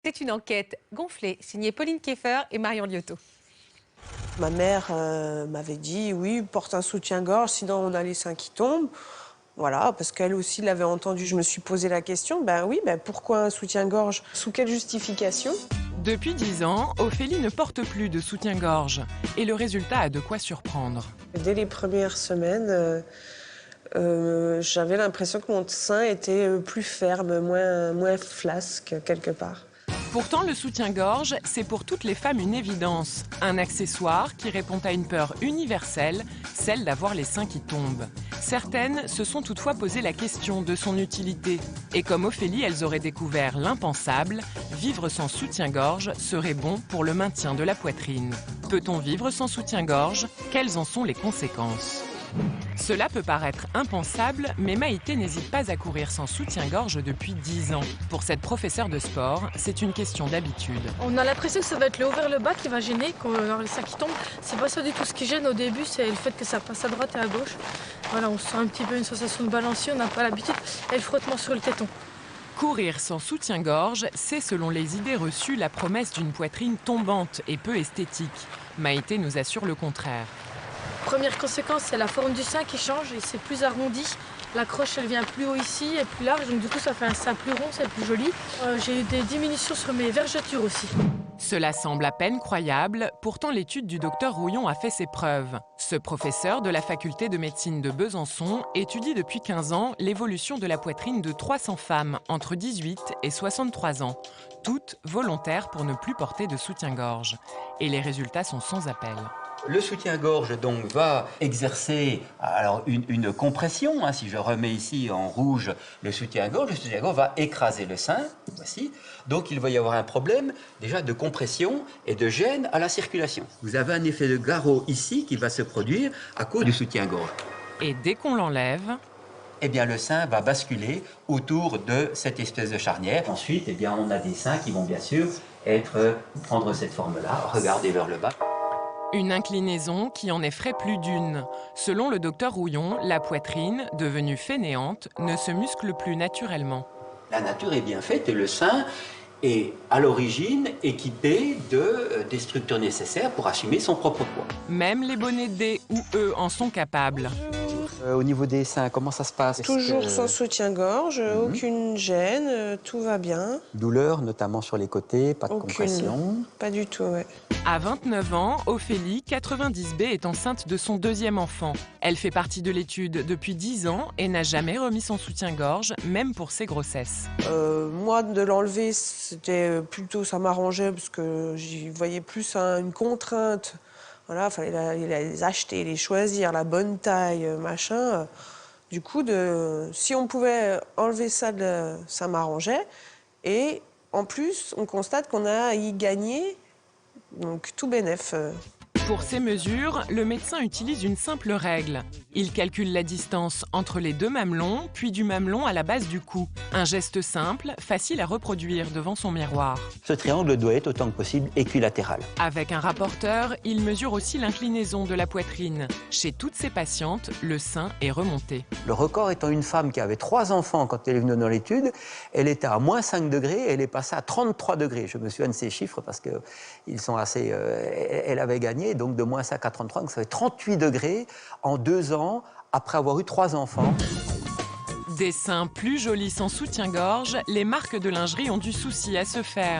C'est une enquête gonflée, signée Pauline Kieffer et Marion Liotto. Ma mère m'avait dit, oui, porte un soutien-gorge, sinon on a les seins qui tombent. Voilà, parce qu'elle aussi l'avait entendu. Je me suis posé la question, ben oui, ben pourquoi un soutien-gorge? Sous quelle justification? Depuis 10 ans, Ophélie ne porte plus de soutien-gorge. Et le résultat a de quoi surprendre. Dès les premières semaines, j'avais l'impression que mon sein était plus ferme, moins flasque, quelque part. Pourtant, le soutien-gorge, c'est pour toutes les femmes une évidence. Un accessoire qui répond à une peur universelle, celle d'avoir les seins qui tombent. Certaines se sont toutefois posé la question de son utilité. Et comme Ophélie, elles auraient découvert l'impensable, vivre sans soutien-gorge serait bon pour le maintien de la poitrine. Peut-on vivre sans soutien-gorge? Quelles en sont les conséquences? Cela peut paraître impensable, mais Maïté n'hésite pas à courir sans soutien-gorge depuis 10 ans. Pour cette professeure de sport, c'est une question d'habitude. On a l'impression que ça va être le haut vers le bas qui va gêner, quand on a les seins qui tombent. C'est pas ça du tout ce qui gêne au début, c'est le fait que ça passe à droite et à gauche. Voilà, on sent un petit peu une sensation de balancier, on n'a pas l'habitude, et le frottement sur le téton. Courir sans soutien-gorge, c'est selon les idées reçues la promesse d'une poitrine tombante et peu esthétique. Maïté nous assure le contraire. Première conséquence, c'est la forme du sein qui change et c'est plus arrondi. La croche, elle vient plus haut ici et plus large, donc du coup, ça fait un sein plus rond, c'est plus joli. J'ai eu des diminutions sur mes vergetures aussi. Cela semble à peine croyable, pourtant l'étude du docteur Rouillon a fait ses preuves. Ce professeur de la faculté de médecine de Besançon étudie depuis 15 ans l'évolution de la poitrine de 300 femmes entre 18 et 63 ans, toutes volontaires pour ne plus porter de soutien-gorge. Et les résultats sont sans appel. Le soutien-gorge donc va exercer alors une compression. Si je remets ici en rouge le soutien-gorge va écraser le sein. Voici. Donc il va y avoir un problème déjà de compression et de gêne à la circulation. Vous avez un effet de garrot ici qui va se produire à cause du soutien-gorge. Et dès qu'on l'enlève, eh bien, le sein va basculer autour de cette espèce de charnière. Ensuite, eh bien, on a des seins qui vont bien sûr prendre cette forme-là, regarder vers le bas. une inclinaison qui en effraie plus d'une. Selon le docteur Rouillon, la poitrine, devenue fainéante, ne se muscle plus naturellement. La nature est bien faite et le sein est à l'origine équipé des structures nécessaires pour assumer son propre poids. Même les bonnets D ou E en sont capables. Au niveau des seins, comment ça se passe? Toujours sans soutien-gorge, aucune gêne, tout va bien. Douleur, notamment sur les côtés, pas de Aucune. compression. Pas du tout, ouais. À 29 ans, Ophélie, 90B, est enceinte de son deuxième enfant. Elle fait partie de l'étude depuis 10 ans et n'a jamais remis son soutien-gorge, même pour ses grossesses. Moi, de l'enlever, c'était plutôt, ça m'arrangeait parce que j'y voyais plus une contrainte. Voilà, il fallait les acheter, les choisir, la bonne taille, machin. Du coup, si on pouvait enlever ça, ça m'arrangeait. Et en plus, on constate qu'on a à y gagner, donc tout bénef. Pour ces mesures, le médecin utilise une simple règle. Il calcule la distance entre les deux mamelons, puis du mamelon à la base du cou. Un geste simple, facile à reproduire devant son miroir. Ce triangle doit être autant que possible équilatéral. Avec un rapporteur, il mesure aussi l'inclinaison de la poitrine. Chez toutes ses patientes, le sein est remonté. Le record étant une femme qui avait 3 enfants quand elle est venue dans l'étude, elle était à moins 5 degrés et elle est passée à 33 degrés. Je me souviens de ces chiffres parce qu'ils sont assez... elle avait gagné, donc de moins 5 à 33, donc ça fait 38 degrés en 2 ans après avoir eu 3 enfants. Des seins plus jolis sans soutien-gorge, les marques de lingerie ont du souci à se faire.